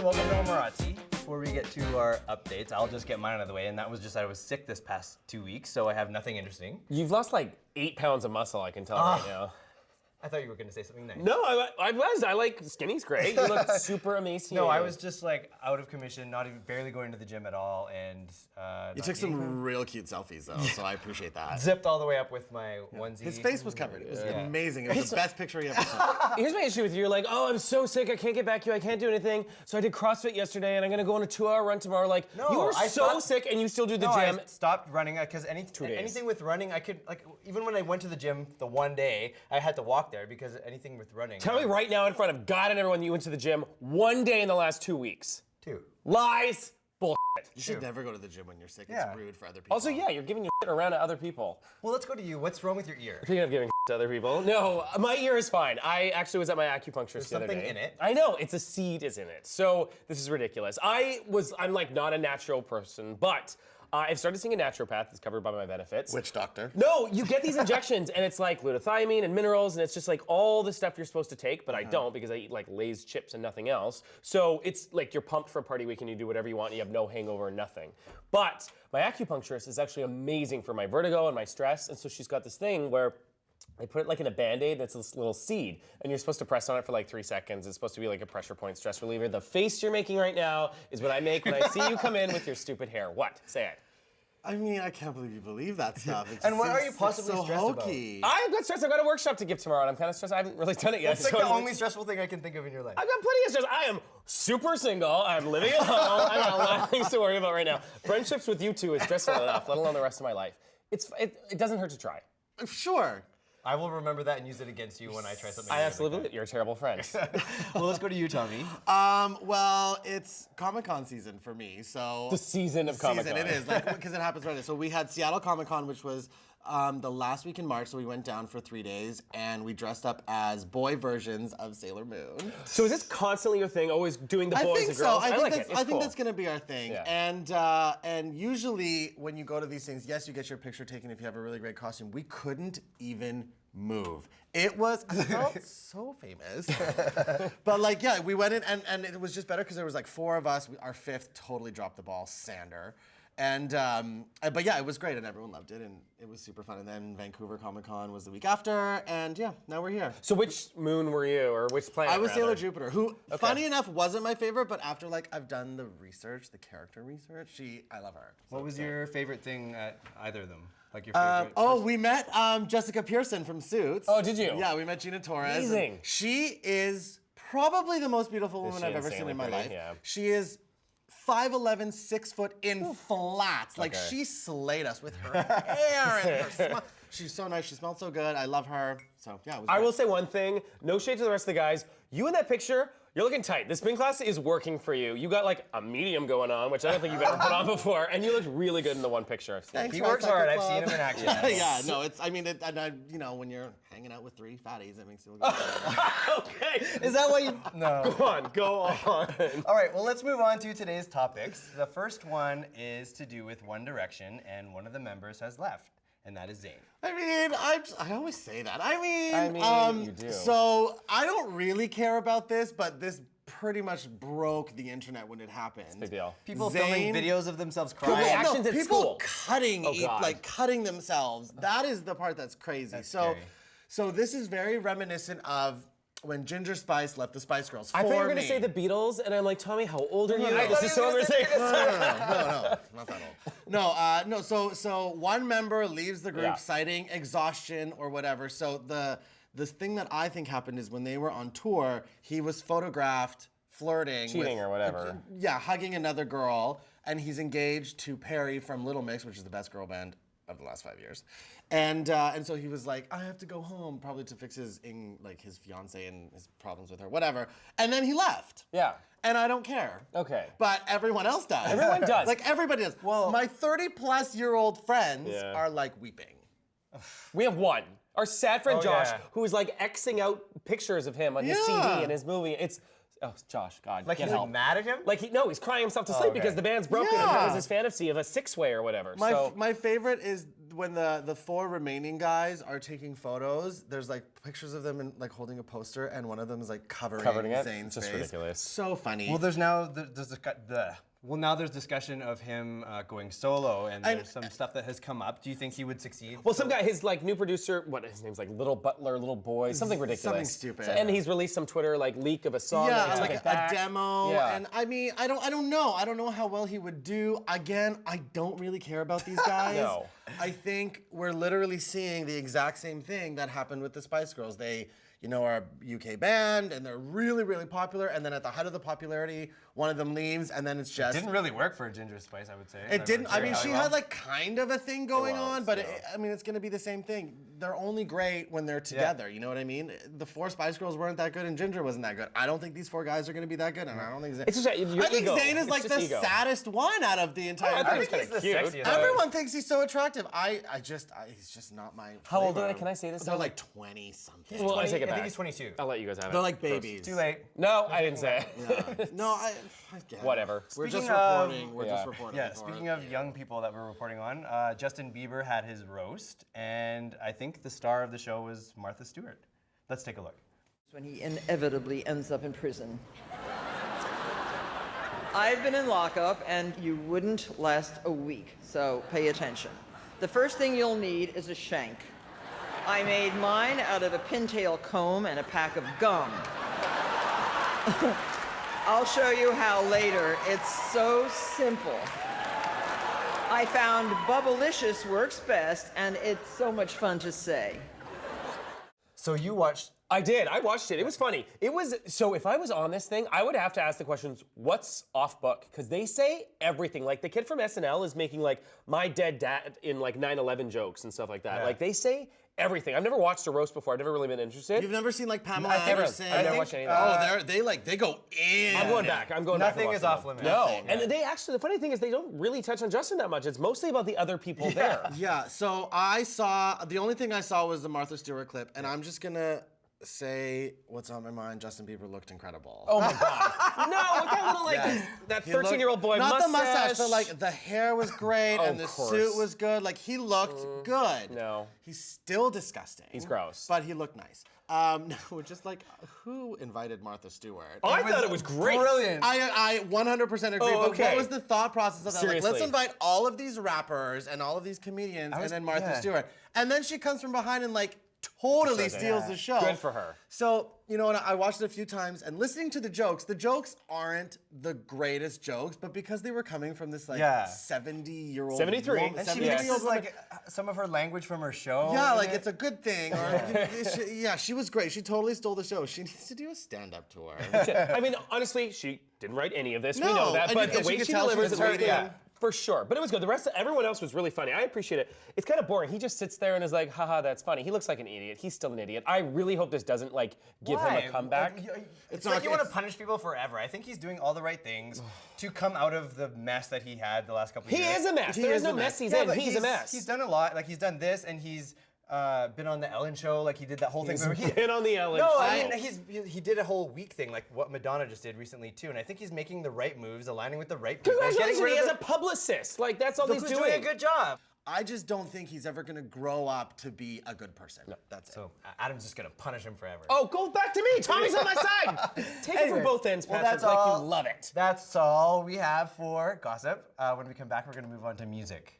and welcome to Homorazzi. Before we get to our updates, I'll just get mine out of the way, and that was just I was sick this past 2 weeks, so I have nothing interesting. You've lost like 8 pounds of muscle, I can tell right now. I thought you were going to say something nice. No, I was. I like skinny's great. You look super emaciated. No, I was just like out of commission, not even barely going to the gym at all, and You took some real cute selfies though, so I appreciate that. zipped all the way up with my onesie. His face was covered. It was amazing. It was the best picture he ever took. Here's my issue with you. You're like, oh, I'm so sick. I can't get back to you. I can't do anything. So I did CrossFit yesterday, and I'm gonna go on a 2-hour run tomorrow. Like, No, you were I so stopped- sick, and you still do the No, gym. I stopped running because days. anything with running, I could like even when I went to the gym the one day, I had to walk there because anything with running. Tell me right now in front of God and everyone you went to the gym one day in the last 2 weeks. 2. Lies. Bullshit. You should never go to the gym when you're sick. Yeah. It's rude for other people. Also, yeah, you're giving your shit around to other people. Well, let's go to you. What's wrong with your ear? Speaking of giving to other people, no, my ear is fine. I actually was at my acupuncturist the other something day. in it. I know, it's a seed is in it. So this is ridiculous. I'm like not a natural person, but I've started seeing a naturopath that's covered by my benefits. Which doctor? No, you get these injections and it's like glutathione and minerals and it's just like all the stuff you're supposed to take, but I don't because I eat like Lay's chips and nothing else. So it's like you're pumped for a party week and you do whatever you want and you have no hangover and nothing. But my acupuncturist is actually amazing for my vertigo and my stress, and so she's got this thing where they put it like in a Band-Aid that's this little seed, and you're supposed to press on it for like 3 seconds. It's supposed to be like a pressure point stress reliever. The face you're making right now is what I make when I see you come in with your stupid hair. What? Say it. I mean, I can't believe you believe that stuff. It And just what are seems you possibly so stressed about? hokey. I've got stress. I've got a workshop to give tomorrow, and I'm kind of stressed. I haven't really done it yet. It's like so the I'm- only stressful thing I can think of in your life. I've got plenty of stress. I am super single. I'm living at home. I got a lot of things to worry about right now. Friendships with you two is stressful enough, let alone the rest of my life. It doesn't hurt to try. Sure. I will remember that and use it against you when I try something. I absolutely believe it. You're a terrible friend. Well, let's go to you, Tommy. Well, it's Comic-Con season for me, so. The season of Comic-Con. It is, like, because it happens right now. So we had Seattle Comic-Con, which was the last week in March, so we went down for 3 days, and we dressed up as boy versions of Sailor Moon. So is this constantly your thing, always doing the boys I think and so. girls? I think like that's, it. It's I think cool. that's gonna be our thing. Yeah. And usually when you go to these things, yes, you get your picture taken if you have a really great costume. We couldn't even move. It was, I felt so famous. But like, yeah, we went in and it was just better because there was like 4 of us. Our 5th totally dropped the ball, Sander. And, but yeah, it was great and everyone loved it and it was super fun. And then Vancouver Comic Con was the week after and yeah, now we're here. So which moon were you, or which planet? I was Sailor rather? Jupiter, who, funny enough, wasn't my favorite, but after like I've done the research, the character research, I love her. What was your favorite thing at either of them? Like your favorite? We met Jessica Pearson from Suits. Oh, did you? Yeah, we met Gina Torres. Amazing. She is probably the most beautiful woman she I've ever seen insanely in my pretty? life. Yeah. She is 5'11", 6 foot in flats. Like Okay. she slayed us with her hair and her smile. She's so nice. She smelled so good. I love her. So yeah, it was I great. will say one thing, no shade to the rest of the guys. You in that picture, you're looking tight. The spin class is working for you. You got like a medium going on, which I don't think you've ever put on before, and you looked really good in the one picture I've seen. Thanks, He Red works Sucker hard. I've Club. seen him in action. Yeah, no, it's. I mean, you know, when you're hanging out with 3 fatties, it makes you look good. Okay. Is that what you? No. Go on. All right, well, let's move on to today's topics. The first one is to do with One Direction, and one of the members has left, and that is Zayn. I mean, I always say that. I mean, you do. So I don't really care about this, but this pretty much broke the internet when it happened. Big deal. People Zayn- filming videos of themselves People crying. act- actions at people school. cutting, God. like cutting themselves. That is the part that's crazy. scary. So this is very reminiscent of when Ginger Spice left the Spice Girls. I thought you were for going to me. say the Beatles, and I'm like, Tommy, how old are you? I This thought is you so were gonna say- No, not that old. No. So one member leaves the group Yeah. citing exhaustion or whatever. So the thing that I think happened is when they were on tour, he was photographed flirting, Cheating or whatever. Yeah, hugging another girl, and he's engaged to Perry from Little Mix, which is the best girl band of the last 5 years. And so he was like, I have to go home, probably to fix his fiance and his problems with her, whatever. And then he left. Yeah. And I don't care. Okay. But everyone else does. Everyone does. Like everybody does. Well, my 30-plus-year-old friends Yeah. are like weeping. We have one. Our sad friend Oh, Josh, yeah. who is like Xing out pictures of him on his Yeah. CD and his movie. Oh, Josh, God, Like get he's help. mad at him? Like he's crying himself to sleep okay. because the band's broken and that Yeah. was his fantasy of a six-way or whatever. So My favorite is when the 4 remaining guys are taking photos. There's like pictures of them in, like holding a poster, and one of them is like covering it? Zayn's Just face. ridiculous. So funny. Well, there's now now there's discussion of him going solo, and there's some stuff that has come up. Do you think he would succeed? Well, some guy, his like new producer, what his name's like, Little Butler, Little Boy, something ridiculous. Something stupid. And he's released some Twitter like leak of a song. Yeah, and he like took it a back. demo. Yeah. And I mean, I don't know. I don't know how well he would do. Again, I don't really care about these guys. No. I think we're literally seeing the exact same thing that happened with the Spice Girls. They, are a UK band and they're really, really popular. And then at the height of the popularity, one of them leaves, and then it's just. Didn't really work for Ginger Spice, I would say. It didn't. I mean, she had like kind of a thing going was, on, but yeah. I mean, it's gonna be the same thing. They're only great when they're together. You know what I mean? The 4 Spice Girls weren't that good, and Ginger wasn't that good. I don't think these 4 guys are gonna be that good, and I don't think Zayn. It's just your I think ego. Zayn is It's like just the ego. saddest one out of the entire. I group. think he's the cute. sexiest. Everyone thinks he's so attractive. He's just not my. How old are flavor. they? Can I say this? They're like 20 something. Well, I take it I back. think he's 22. I'll let you guys have it. They're like babies. Too late. No, I didn't say it. No, I get it. Whatever. We're Speaking just of- reporting. We're Yeah. just reporting. Yeah, for speaking it. of young people that we're reporting on, Justin Bieber had his roast, and I think the star of the show was Martha Stewart. Let's take a look. When he inevitably ends up in prison. I've been in lockup, and you wouldn't last a week, so pay attention. The first thing you'll need is a shank. I made mine out of a pintail comb and a pack of gum. I'll show you how later. It's so simple. I found Bubblicious works best, and it's so much fun to say. So you watched. I did. I watched it. It was funny. It was so if I was on this thing, I would have to ask the questions, what's off book? Because they say everything. Like the kid from SNL is making like my dead dad in like 9/11 jokes and stuff like that. Yeah. Like they say everything. I've never watched a roast before. I've never really been interested. You've never seen like Pamela I've never- Anderson? I've never watched any of that. Oh, they go in. I'm going back. I'm going back. Nothing and is watching off them. limits. No. Nothing. And they actually, the funny thing is they don't really touch on Justin that much. It's mostly about the other people there. Yeah, so the only thing I saw was the Martha Stewart clip, and I'm just gonna say what's on my mind. Justin Bieber looked incredible. Oh my God. No, with that little like, that He looked- 13-year-old boy not mustache. the mustache, but like the hair was great Oh, and the of course. suit was good. Like he looked good. No. He's still disgusting. He's gross. But he looked nice. No, just like who invited Martha Stewart? I thought it was great. Brilliant. I 100% agree. Oh, But okay. what was the thought process of that? Like, let's Seriously. invite all of these rappers and all of these comedians and then Martha yeah. Stewart. And then she comes from behind and like totally Does it. steals Yeah. the show. Good for her. So, you know, and I watched it a few times and listening to the jokes aren't the greatest jokes, but because they were coming from this like Yeah. 70-year-old 73. woman, And she 73-year-old mixes woman. like some of her language from her show. Yeah, in like it. it's a good thing. Or yeah, she was great. She totally stole the show. She needs to do a stand-up tour. I mean, honestly, she didn't write any of this. We No, know that. and But you- the and she way could she tell she delivers was it, hurting. yeah, for sure. But it was good. Everyone else was really funny. I appreciate it. It's kind of boring. He just sits there and is like, haha, that's funny. He looks like an idiot. He's still an idiot. I really hope this doesn't like give him Why? a comeback. It's not- like you want to it's- punish people forever. I think he's doing all the right things to come out of the mess that he had the last couple of He years. is a mess. He There is is no a mess mess. he's Yeah, in. but He's a mess. He's done a lot. Like he's done this, and he's been on the Ellen show. Like he did that whole thing. He's Remember, been on the Ellen No, show. I mean he did a whole week thing, like what Madonna just did recently too. And I think he's making the right moves, aligning with the right people. Congratulations, getting rid he of has a publicist. Like, that's all Look he's who's doing. doing a good job. I just don't think he's ever going to grow up to be a good person. That's it. So Adam's just gonna punish him forever. Oh, go back to me. Tommy's on my side. Take it Anyway, from both ends, well, Patrick, that's like all- you love it. That's all we have for gossip. When we come back, we're going to move on to music.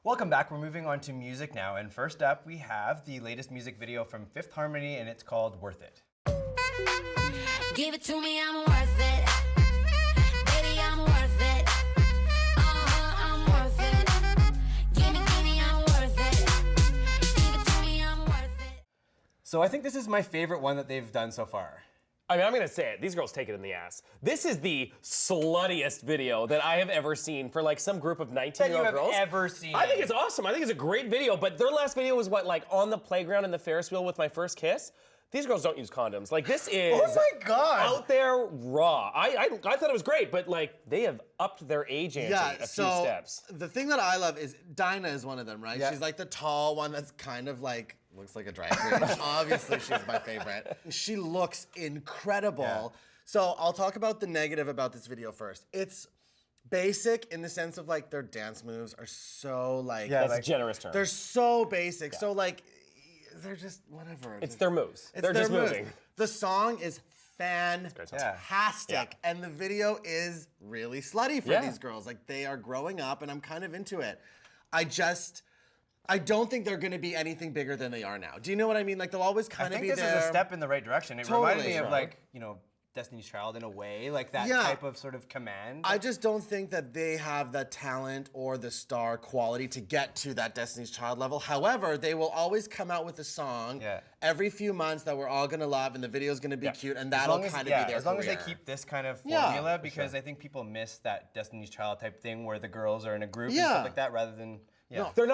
Welcome back. We're moving on to music now. And first up, we have the latest music video from Fifth Harmony, and it's called Worth It. Give it to me, I'm worth it. Baby, I'm worth it. I'm worth it. Give me, I'm worth it. Give it to me, I'm worth it. So I think this is my favorite one that they've done so far. I mean, I'm gonna say it. These girls take it in the ass. This is the sluttiest video that I have ever seen for like some group of 19-year-old have girls. ever seen. I think it's awesome. I think it's a great video. But their last video was what, like on the playground in the Ferris wheel with my first kiss. These girls don't use condoms. Like, this is Oh my God. out there raw. I thought it was great, but like they have upped their age ante a few steps. The thing that I love is Dinah is one of them, right? Yeah. She's like the tall one that's kind of like looks like a drag queen. Obviously, she's my favorite. She looks incredible. Yeah. So I'll talk about the negative about this video first. It's basic in the sense of like their dance moves are so like Yeah, That's like, a generous term. they're so basic. So like they're just whatever. It's their moves. It's They're their just moves. moving. The song is fantastic, Yeah. and the video is really slutty for Yeah. these girls. Like they are growing up, and I'm kind of into it. I don't think they're going to be anything bigger than they are now. Do you know what I mean? Like they'll always I kind of think be this there. is a step in the right direction. It Totally. reminded me of Right. like, you know, Destiny's Child in a way, like that Yeah. type of sort of command. I just don't think that they have the talent or the star quality to get to that Destiny's Child level. However, they will always come out with a song Yeah. every few months that we're all gonna love, and the video's gonna be cute, and As that'll long as- kind of yeah, be their as long as career. they keep this kind of Yeah, formula, for because I think people miss that Destiny's Child type thing where the girls are in a group and Yeah. stuff like that, rather than They're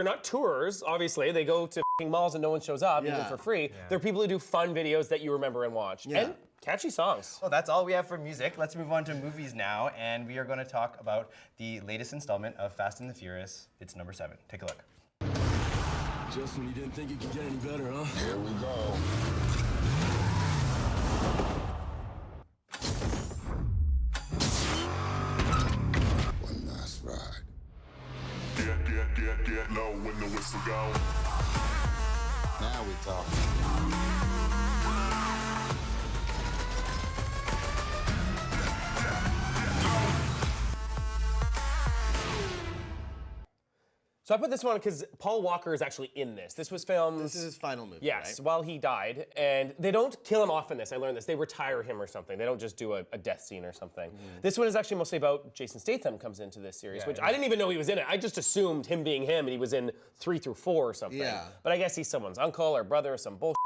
not tours, obviously. They go to f***ing malls and no one shows up, even Yeah. for free. They're people who do fun videos that you remember and watch. Yeah. And catchy songs. Well, that's all we have for music. Let's move on to movies now, and we are going to talk about the latest installment of Fast and the Furious. It's number 7. Take a look. Just when you didn't think it could get any better, huh? Here we go. One last ride. Get low when the whistle go. Now we talk. So I put this one because Paul Walker is actually in this. This was filmed. This is his final movie, Yes, right? while he died. And they don't kill him off in this. I learned this. They retire him or something. They don't just do a death scene or something. This one is actually mostly about Jason Statham comes into this series, which I didn't even know he was in it. I just assumed him being him and he was in 3 through 4 or something. Yeah. But I guess he's someone's uncle or brother or some bullshit.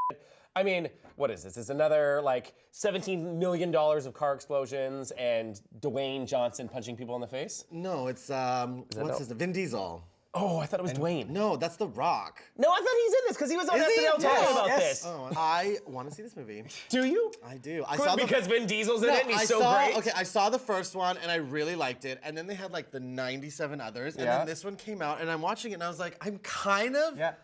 I mean, what is this? It's another like $17 million of car explosions and Dwayne Johnson punching people in the face? No, it's what's his name? Vin Diesel. Oh, I thought it was Dwayne. No, that's The Rock. No, I thought he's in this because he was on Is he? SNL talking Yes, about yes. this. Oh, I want to see this movie. Do you? I do. I Good, saw because Vin Diesel's in No, it and he's I so saw, great. Okay, I saw the first one and I really liked it, and then they had like the 97 others, and Yeah. then this one came out, and I'm watching it, and I was like, I'm kind of. Yeah.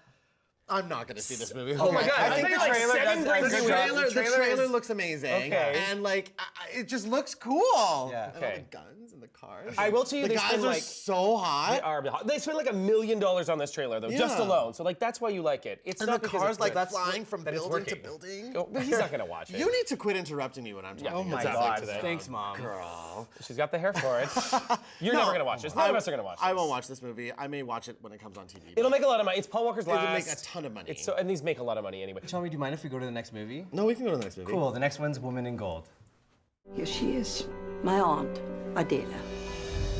I'm not gonna see this movie. Oh my God, I think thought the like trailer 7 does a brings The good you job. in. trailer, The trailer is- looks amazing, Okay. and like it just looks cool. Yeah. And all Okay. the guns and the cars. I will tell you, the they guys spend are like so hot. they spent like $1 million on this trailer though, just Yeah. alone. So like that's why you like it. It's And not the because cars it's like good. flying from that it's building to working. building. Oh, but he's not gonna watch it. You need to quit interrupting me when I'm talking. Oh my It's God. like today. Thanks, Mom. Girl. She's got the hair for it. You're No. never gonna watch this. None of us are gonna watch this. I won't watch this movie. I may watch it when it comes on TV. It'll make a lot of money. It's Paul Walker's It would last. make a ton of money. It's so, and these make a lot of money anyway. Tommy, do you mind if we go to the next movie? No, we can go to the next movie. Cool. The next one's Woman in Gold. Here she is, my aunt, Adela,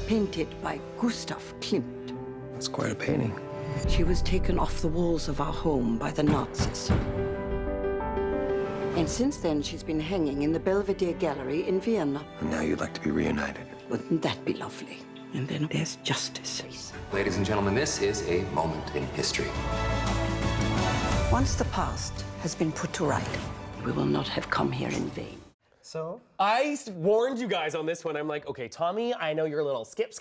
painted by Gustav Klimt. That's quite a painting. She was taken off the walls of our home by the Nazis. And since then, she's been hanging in the Belvedere Gallery in Vienna. And now you'd like to be reunited. Wouldn't that be lovely? And then there's justice. Ladies and gentlemen, this is a moment in history. Once the past has been put to right, we will not have come here in vain. So? I warned you guys on this one. I'm like, okay, Tommy, I know you're a little skip.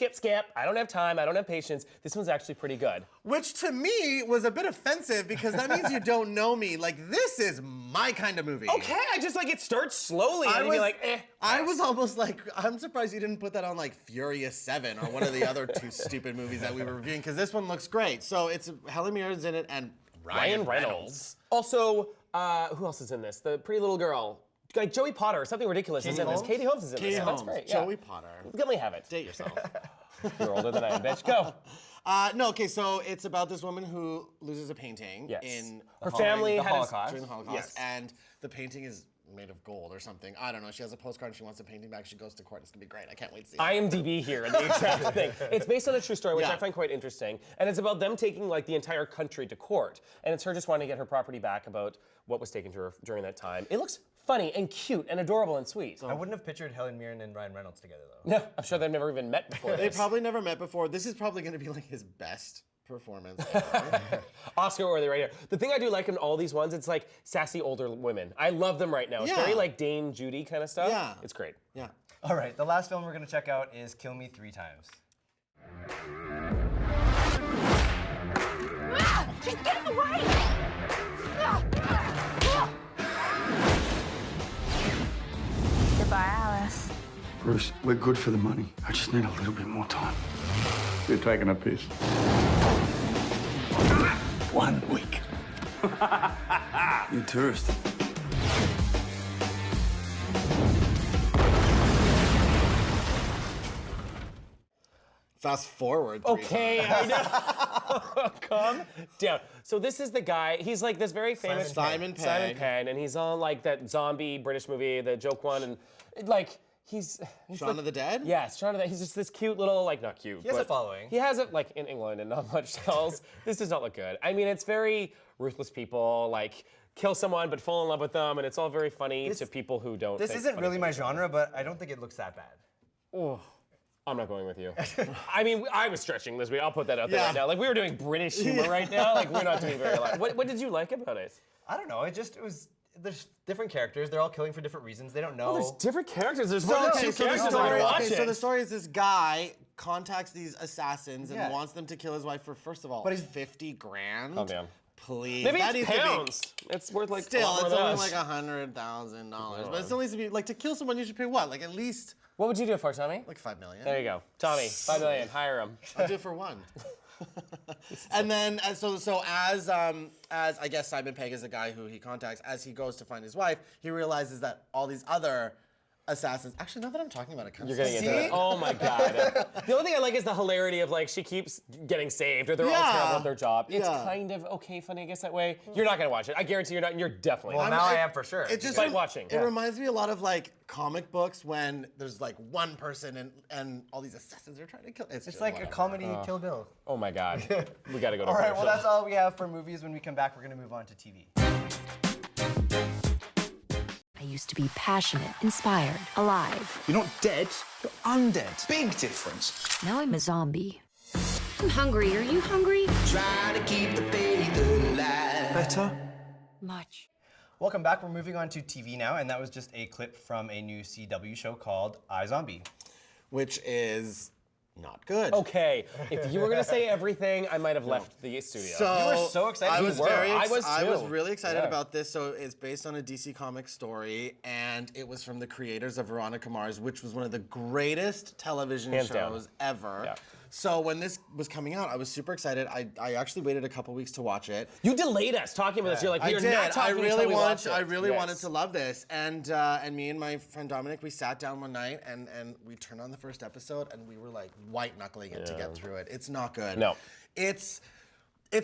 I don't have time. I don't have patience. This one's actually pretty good. Which to me was a bit offensive because that means you don't know me. Like, this is my kind of movie. Okay, I just like it starts slowly and you'd be like, eh. I was almost like, I'm surprised you didn't put that on like Furious 7 or one of the other 2 stupid movies that we were reviewing, because this one looks great. So it's Helen Mirren's in it and Ryan Reynolds. Also, who else is in this? The pretty little girl. Like Joey Potter or something ridiculous is in this. Katie Holmes is in Katie this. Holmes, So that's great. Yeah. Joey Potter. Let me have it. Date yourself. You're older than I am, bitch. Go. No, okay, so it's about this woman who loses a painting Yes. in Her family the had a- Holocaust. during the Holocaust, Yes. and the painting is made of gold or something. I don't know. She has a postcard and she wants the painting back. She goes to court. It's gonna be great. I can't wait to see it. IMDb here, and the exact thing. It's based on a true story, which Yeah. I find quite interesting. And it's about them taking like the entire country to court. And it's her just wanting to get her property back about what was taken to her during that time. It looks funny and cute and adorable and sweet. I wouldn't have pictured Helen Mirren and Ryan Reynolds together, though. No, I'm sure they've never even met before They this. probably never met before. This is probably gonna be like his best performance ever. Oscar worthy right here. The thing I do like in all these ones, it's like sassy older women. I love them right now. It's Yeah. very like Dame Judy kind of stuff. Yeah. It's great. Yeah. All right, the last film we're gonna check out is Kill Me 3 Times. Just get in the way! Goodbye, Alice. Bruce, we're good for the money. I just need a little bit more time. You're taking a piss. 1 week. You tourist. Fast forward. 3 Okay, times. I know. Calm down. So this is the guy. He's like this very famous Simon Pegg. Simon Pegg, and he's on like that zombie British movie, the joke one, and like he's Shaun like, of the Dead? Yes, Shaun of the Dead. He's just this cute little like not cute. He has a but following. He has it like in England and not much else. This does not look good. I mean, it's very ruthless people like kill someone but fall in love with them, and it's all very funny to people who don't. This think isn't funny really my things. genre, but I don't think it looks that bad. Oh. I'm not going with you. I mean, I was stretching this week. I'll put that out there Yeah. right now. Like, we were doing British humor right now. Like, we're not doing very lot. What did you like about it? I don't know. It was. There's different characters. They're all killing for different reasons. They don't know. Oh, there's different characters. There's more than Okay, two so the characters. story, I wanna watch okay, so it. the story is this guy contacts these assassins and Yeah. wants them to kill his wife for, first of all, But he's- 50 grand. Calm down. Please. Maybe that it's needs to be- pounds. It's worth like a Still, lot it's more only than like us. $100,000. But it still needs to be, like, to kill someone, you should pay what? Like, at least, What would you do it for, Tommy? like, $5 million. There you go. Tommy, $5 million. Hire him. I'll do it for one. And then, so as I guess Simon Pegg is the guy who he contacts, as he goes to find his wife, he realizes that all these other assassins. Actually, now that I'm talking about it, kind You're of getting into it. Oh my god. The only thing I like is the hilarity of like she keeps getting saved or they're all Yeah. terrible at their job. It's Yeah. kind of okay, funny, I guess that way. You're not gonna watch it. I guarantee you're not. And you're definitely Well, not. now I am for sure. It just Despite watching. It reminds me a lot of like comic books when there's like one person and all these assassins are trying to kill. It's It's just like whatever. a comedy Kill Bill. Oh my god. We gotta go to All right, well, commercial. that's all we have for movies. When we come back, we're going to move on to TV. I used to be passionate, inspired, alive. You're not dead, you're undead. Big difference. Now I'm a zombie. I'm hungry. Are you hungry? Try to keep the faith alive. Better? Much. Welcome back. We're moving on to TV now, and that was just a clip from a new CW show called iZombie. Which is not good. Okay, if you were gonna say everything, I might have left the studio. So You were so excited. I You was were. very. I was I was too. really excited Yeah. about this. So it's based on a DC Comics story, and it was from the creators of Veronica Mars, which was one of the greatest television Hands shows down. ever. Yeah. So when this was coming out, I was super excited. I actually waited a couple weeks to watch it. You delayed us talking about this. You're like, we I are did. not talking until we watch it. I really Yes. wanted to love this, and me and my friend Dominic, we sat down one night and we turned on the first episode, and we were like white knuckling it to get through it. It's not good. No. It's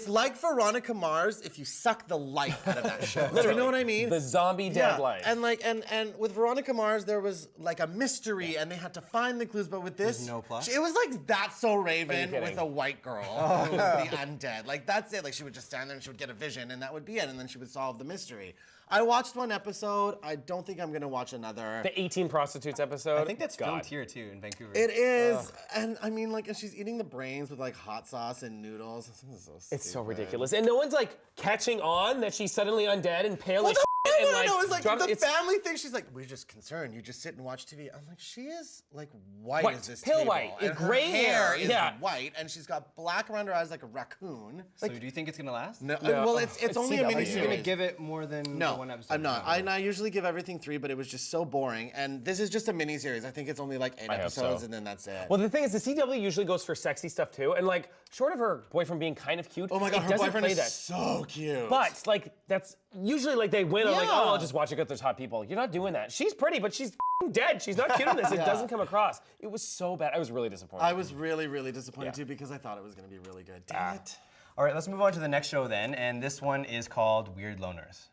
like Veronica Mars if you suck the life out of that show. Do you know what I mean? The zombie dead life. And like and with Veronica Mars there was like a mystery and they had to find the clues, but with this There's no plot? it was like That's So Raven kidding? with a white girl who was the undead. Like that's it. Like she would just stand there and she would get a vision and that would be it, and then she would solve the mystery. I watched one episode. I don't think I'm gonna watch another. The 18 prostitutes episode. I think that's God. filmed here too in Vancouver. It is, and I mean, like, and she's eating the brains with like hot sauce and noodles. This is so It's so stupid. ridiculous, and no one's like catching on that she's suddenly undead and pale as shit. I And want like, to know is like drops- the it's family thing. She's like, we're just concerned. You just sit and watch TV. I'm like, she is like white White, as this pale table, white, and and her gray hair, is yeah. white, and she's got black around her eyes like a raccoon. So do you think it's gonna last? No, No. well, it's only a CW. mini You're gonna series. give it more than No, the one episode. I'm not. I usually give everything 3, but it was just so boring. And this is just a mini series. I think it's only like 8 I hope episodes, so. and then that's it. Well, the thing is, the CW usually goes for sexy stuff too, and like, short of her boyfriend being kind of cute, oh my god, it her doesn't boyfriend play is that. so cute. But like, that's usually like they win. I'm like, Yeah. oh, I'll just watch it because there's hot people. You're not doing that. She's pretty, but she's f***ing dead. She's not cute in this. It doesn't come across. It was so bad. I was really disappointed. I was really, really disappointed Yeah. too because I thought it was going to be really good. Damn it. All right, let's move on to the next show then, and this one is called Weird Loners.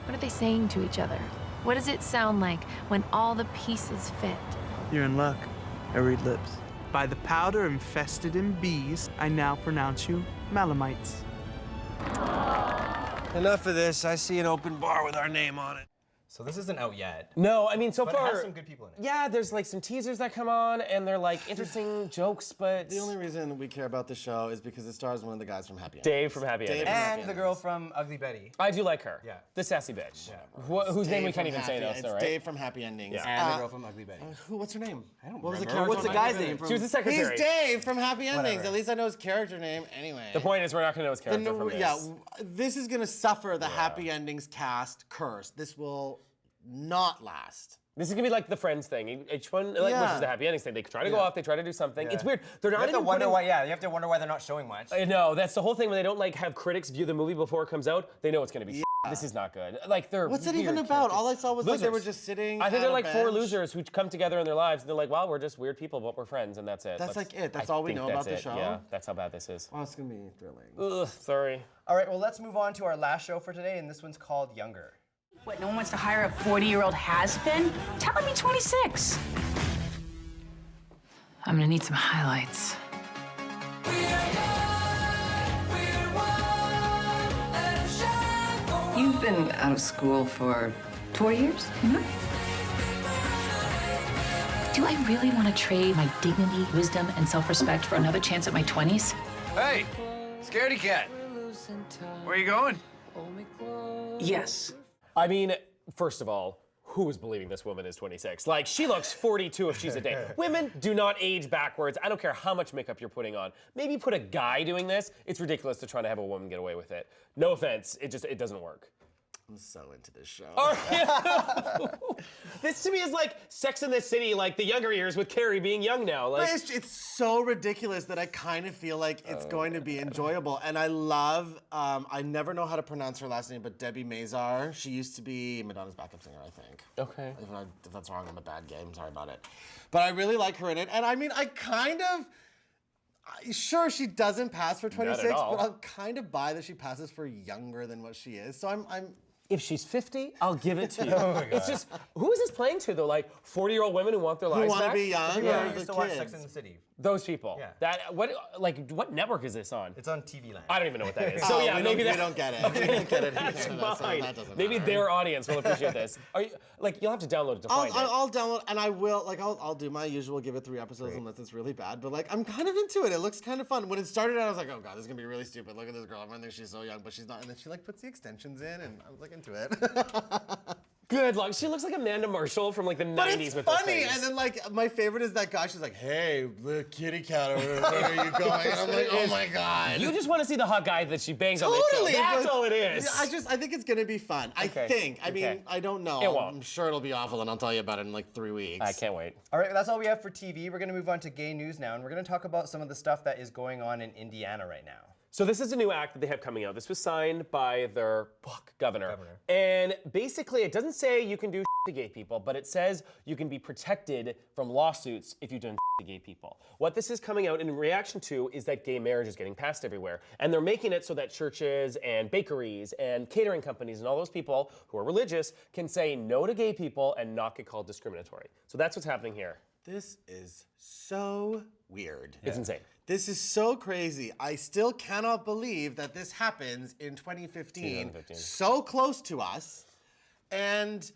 What are they saying to each other? What does it sound like when all the pieces fit? You're in luck. I read lips. By the powder infested in bees, I now pronounce you Melamites. Enough of this. I see an open bar with our name on it. So this isn't out yet. No, I mean, so But far. it has some good people in it. Yeah, there's like some teasers that come on, and they're like interesting jokes, but. The only reason we care about the show is because it stars one of the guys from Happy Endings. Dave from Happy Endings. And the girl from Ugly Betty. I do like her. Yeah. The sassy bitch. Yeah. Whose name Dave we can't from even say Happy- now, It's so, right? Dave from Happy Endings. Yeah. And the girl from Ugly Betty. What's her name? I don't What was the remember. character? What's the from guy's Ugly name? Betty? She was the secretary. He's Dave from Happy Endings. Whatever. At least I know his character name. Anyway. The point is, we're not going to know his character from this. Yeah, this is gonna suffer the Happy Endings cast curse. This will not last. This is gonna be like the Friends thing. Each one, like, which Yeah. is the Happy Endings thing. They try to go off, they try to do something. It's weird. They're You not have to even wonder putting. why. Yeah, you have to wonder why they're not showing much. I know, that's the whole thing. When they don't like have critics view the movie before it comes out, they know it's gonna be. This is not good. Like they're. What's it weird even about? characters. All I saw was like they were Losers. just sitting. I think at they're a like four bench. losers who come together in their lives, and they're like, "Wow, we're just weird people, but we're friends, and that's it." That's like it. That's all we know about the show? Yeah, that's how bad this is. Oh, it's gonna be thrilling. Ugh, sorry. All right, well, let's move on to our last show for today, and this one's called Younger. What, no one wants to hire a 40-year-old has-been? Tell him he's 26. I'm gonna need some highlights. You've been out of school for 4 years? Do I really want to trade my dignity, wisdom, and self-respect for another chance at my 20s? Hey, scaredy cat. Where are you going? Yes. I mean, first of all, who is believing this woman is 26? Like, she looks 42 if she's a day. Women do not age backwards. I don't care how much makeup you're putting on. Maybe put a guy doing this. It's ridiculous to try to have a woman get away with it. No offense, it doesn't work. I'm so into this show. This to me is like Sex in the City, like the younger years with Carrie being young now. Like, But it's so ridiculous that I kind of feel like it's going to be enjoyable. And I love, I never know how to pronounce her last name, but Debbie Mazar. She used to be Madonna's backup singer, I think. Okay. If that's wrong, I'm a bad game. Sorry about it. But I really like her in it. And I mean, I kind of, sure, she doesn't pass for 26, all. but I'll kind of buy that she passes for younger than what she is. So I'm if she's 50, I'll give it to you. It's just, who is this playing to though? Like 40-year-old women who want their lives who want to back? be young. I or used the to watch kids. Sex in the City. Those people. Yeah. What network is this on? It's on TV Land. I don't even know what that is. Oh, So yeah, we maybe don't, that. we don't get it. We don't get it. That's So fine. that doesn't Maybe matter. their audience will appreciate this. Are you, like, you'll have to download it to find it. I'll download, and I will, like, I'll do my usual, give it 3 episodes unless it's really bad, but like, I'm kind of into it. It looks kind of fun. When it started out, I was like, oh God, this is gonna be really stupid. Look at this girl. Everyone thinks she's so young, but she's not. And then she like puts the extensions in, and I was like into it. Good luck. She looks like Amanda Marshall from like the But 90s it's with funny, those things. and then like, my favorite is that guy. She's like, hey, the kitty cat, where are you going? And I'm like, oh my God. You just want to see the hot guy that she bangs on Totally. the show. That's but- all it is. I think it's gonna be fun. Okay. I think. I mean, Okay. I don't know. It won't. I'm sure it'll be awful, and I'll tell you about it in like 3 weeks. I can't wait. All right, that's all we have for TV. We're going to move on to gay news now, and we're going to talk about some of the stuff that is going on in Indiana right now. So this is a new act that they have coming out. This was signed by their governor. And basically it doesn't say you can do to gay people, but it says you can be protected from lawsuits if you've done to gay people. What this is coming out in reaction to is that gay marriage is getting passed everywhere. And they're making it so that churches and bakeries and catering companies and all those people who are religious can say no to gay people and not get called discriminatory. So that's what's happening here. This is so weird. It's insane. This is so crazy. I still cannot believe that this happens in 2015, so close to us. And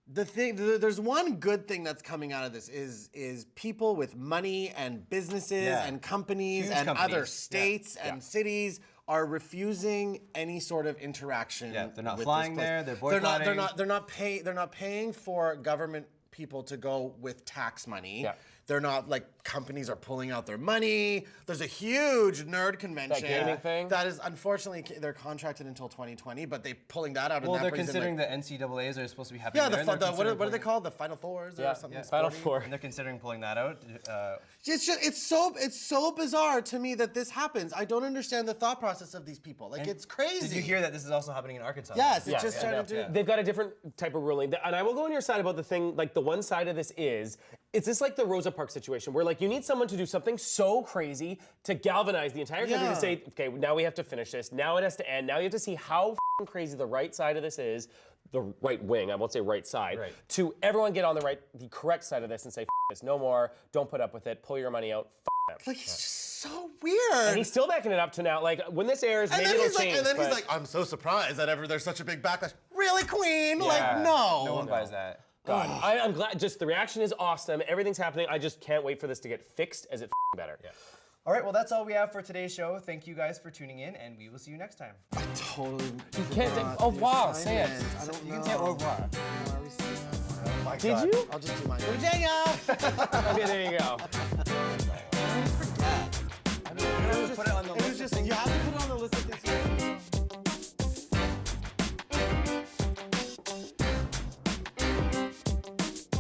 there's one good thing that's coming out of this is people with money and businesses and companies Huge and companies. other states and cities are refusing any sort of interaction. Yeah, they're not with flying this place. there, they're boycotting. They're not paying for government people to go with tax money. Yeah. They're not, like, companies are pulling out their money. There's a huge nerd convention. That gaming thing? That is, unfortunately, they're contracted until 2020, but they're pulling that out. Well, and that they're brings in, considering like, the NCAAs are supposed to be happening yeah, there. and they're what considering are they pulling- called? The Final Fours or something? Final sporty? Four. And they're considering pulling that out. It's so bizarre to me that this happens. I don't understand the thought process of these people. Like, it's crazy. Did you hear that this is also happening in Arkansas? Yes, it Yeah, just yeah, started yeah. to. They've got a different type of ruling. And I will go on your side about the thing, like the one side of this is this like the Rosa Parks situation where like you need someone to do something so crazy to galvanize the entire country to say, okay, now we have to finish this. Now it has to end. Now you have to see how f***ing crazy the right side of this is, the right wing, I won't say right side, to everyone get on the correct side of this and say, f*** this, no more, don't put up with it, pull your money out, f*** them. Like, he's just so weird. And he's still backing it up to now. Like when this airs, And maybe then it'll he's like, change. and then he's but- like, I'm so surprised that there's such a big backlash. really, queen? Yeah, Like, no. No one buys that. God, I'm glad. Just the reaction is awesome. Everything's happening. I just can't wait for this to get fixed as it better. Yeah. All right, well, that's all we have for today's show. Thank you guys for tuning in, and we will see you next time. I totally. You can't say au revoir. Say it. I don't know. You can say au revoir. Oh my Did God. you? I'll just do mine. Okay, there you go. I forget. Put it on the It was just, you have